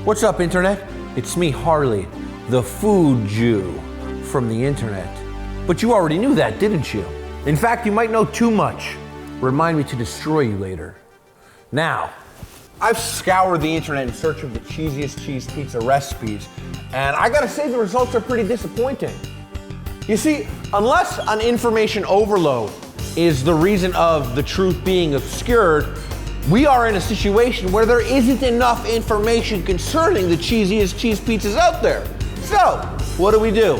What's up, Internet? It's me, Harley, the food Jew from the Internet. But you already knew that, didn't you? In fact, you might know too much. Remind me to destroy you later. Now, I've scoured the Internet in search of the cheesiest cheese pizza recipes, and I gotta say the results are pretty disappointing. You see, unless an information overload is the reason of the truth being obscured, we are in a situation where there isn't enough information concerning the cheesiest cheese pizzas out there. So, what do?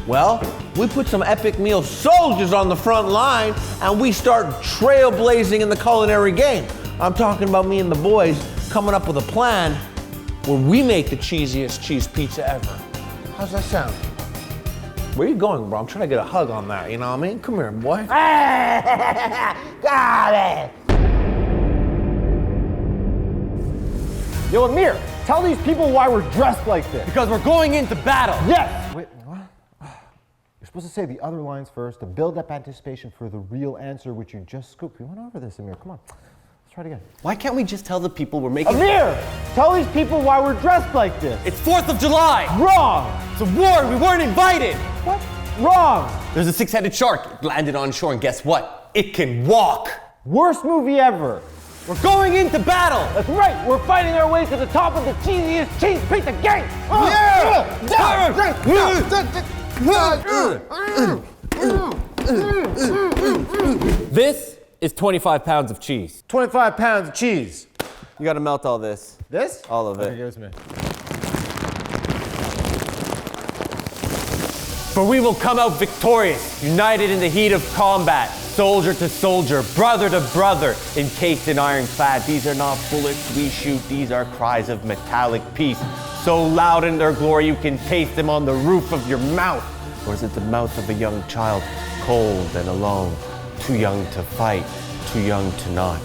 Well, we put some epic meal soldiers on the front line and we start trailblazing in the culinary game. I'm talking about me and the boys coming up with a plan where we make the cheesiest cheese pizza ever. How's that sound? Where are you going, bro? I'm trying to get a hug on that, you know what I mean? Come here, boy. Got it! Yo, Amir, tell these people why we're dressed like this. Because we're going into battle. Yes! Wait, what? You're supposed to say the other lines first to build up anticipation for the real answer, which you just scooped. We went over this, Amir. Come on. Let's try it again. Why can't we just tell the people we're making— Amir! Tell these people why we're dressed like this. It's 4th of July! Wrong! It's a war, we weren't invited! What? Wrong! There's a 6-headed shark. It landed on shore, and guess what? It can walk! Worst movie ever. We're going into battle! That's right, we're fighting our way to the top of the cheesiest cheese pizza game! This is 25 pounds of cheese. 25 pounds of cheese. You gotta melt all this. This? All of it. Okay, give it to me. For we will come out victorious, united in the heat of combat, soldier to soldier, brother to brother, encased in ironclad. These are not bullets we shoot, these are cries of metallic peace, so loud in their glory you can taste them on the roof of your mouth. Or is it the mouth of a young child, cold and alone, too young to fight, too young to not,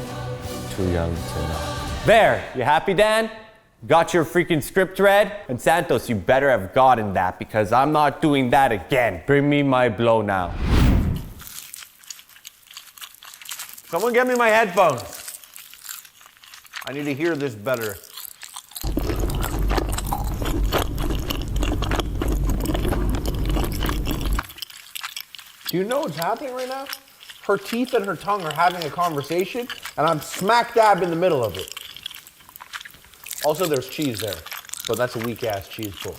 too young to not. There, you happy, Dan? Got your freaking script read? And Santos, you better have gotten that because I'm not doing that again. Bring me my blow now. Someone get me my headphones. I need to hear this better. Do you know what's happening right now? Her teeth and her tongue are having a conversation, and I'm smack dab in the middle of it. Also, there's cheese there, but that's a weak-ass cheese pull.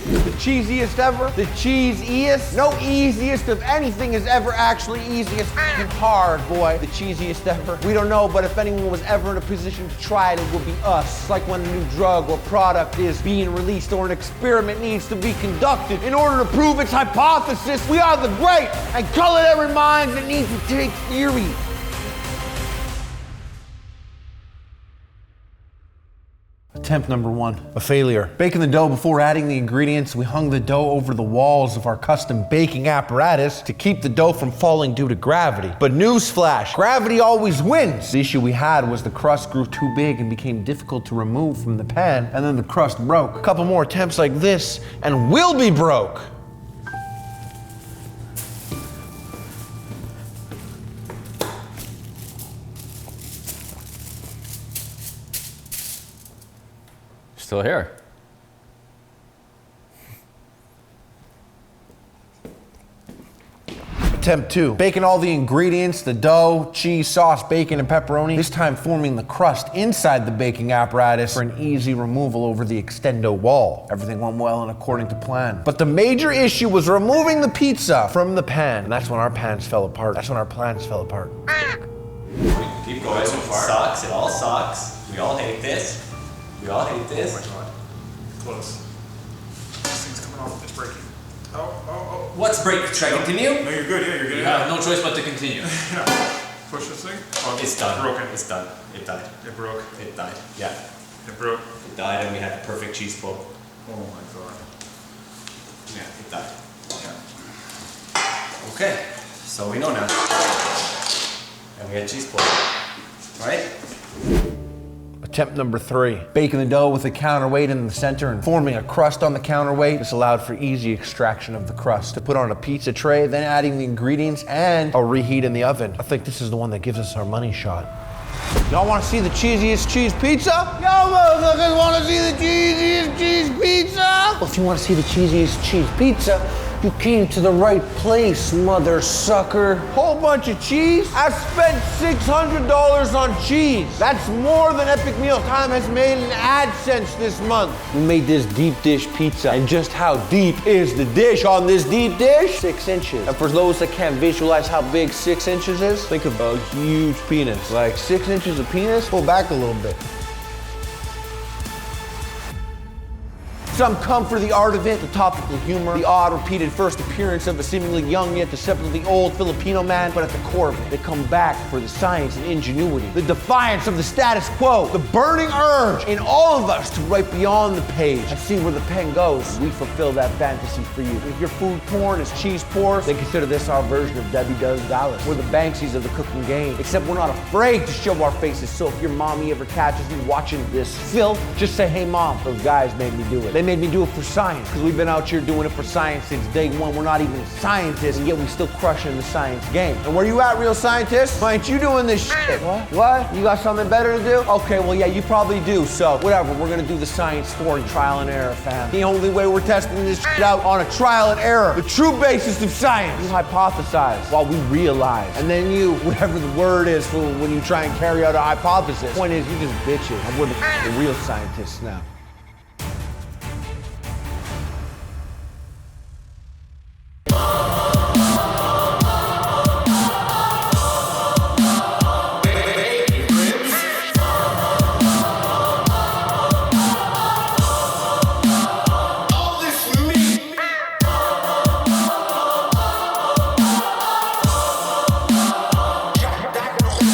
The cheesiest ever, the cheesiest. No easiest of anything is ever actually easiest. It's hard, boy. The cheesiest ever. We don't know, but if anyone was ever in a position to try it, it would be us. It's like when a new drug or product is being released or an experiment needs to be conducted. In order to prove its hypothesis, we are the great and culinary minds that need to take theory. Attempt number 1, a failure. Baking the dough before adding the ingredients, we hung the dough over the walls of our custom baking apparatus to keep the dough from falling due to gravity. But newsflash, gravity always wins. The issue we had was the crust grew too big and became difficult to remove from the pan, and then the crust broke. A couple more attempts like this, and we'll be broke. Still here. Attempt 2, baking all the ingredients, the dough, cheese, sauce, bacon, and pepperoni, this time forming the crust inside the baking apparatus for an easy removal over the extendo wall. Everything went well and according to plan. But the major issue was removing the pizza from the pan, and that's when our pans fell apart. That's when our plans fell apart. Keep going so far. It sucks, it all sucks. We all hate this. We all hate this. Oh my god. Close. This thing's coming off. It's breaking. Oh. What's break? Should I continue? No, you're good. Yeah, you're good. You have no choice but to continue. Yeah. Push this thing. Oh, It's done. Broken. It's done. It died. It broke. It died. Yeah. It broke. It died and we had a perfect cheese pull. Oh my god. Yeah, it died. Yeah. Okay. So we know now. And we had cheese pull. Right? Attempt number 3, baking the dough with a counterweight in the center and forming a crust on the counterweight. This allowed for easy extraction of the crust. To put on a pizza tray, then adding the ingredients and a reheat in the oven. I think this is the one that gives us our money shot. Y'all wanna see the cheesiest cheese pizza? Y'all motherfuckers wanna see the cheesiest cheese pizza? Well, if you wanna see the cheesiest cheese pizza, you came to the right place, mother sucker. Whole bunch of cheese? I've spent $600 on cheese. That's more than Epic Meal Time has made in AdSense this month. We made this deep dish pizza, and just how deep is the dish on this deep dish? 6 inches. And for those that can't visualize how big 6 inches is, think of a huge penis. Like 6 inches of penis, pull back a little bit. Some come for the art of it, the topical humor, the odd repeated first appearance of a seemingly young yet deceptively old Filipino man, but at the core of it, they come back for the science and ingenuity, the defiance of the status quo, the burning urge in all of us to write beyond the page and see where the pen goes. We fulfill that fantasy for you. If your food porn is cheese pours, then consider this our version of Debbie Does Dallas. We're the Banksies of the cooking game, except we're not afraid to show our faces. So if your mommy ever catches you watching this filth, just say, hey mom, those guys made me do it. They made me do it for science, because we've been out here doing it for science since day one. We're not even scientists, and yet we still crushing the science game. And where you at, real scientists? Why ain't you doing this shit? What? You got something better to do? Okay, well, yeah, you probably do. So, whatever, we're gonna do the science for you. Trial and error, fam. The only way we're testing this shit out on a trial and error. The true basis of science. You hypothesize while we realize. And then you, whatever the word is for when you try and carry out a hypothesis. Point is, you just bitches. And we're the real scientists now.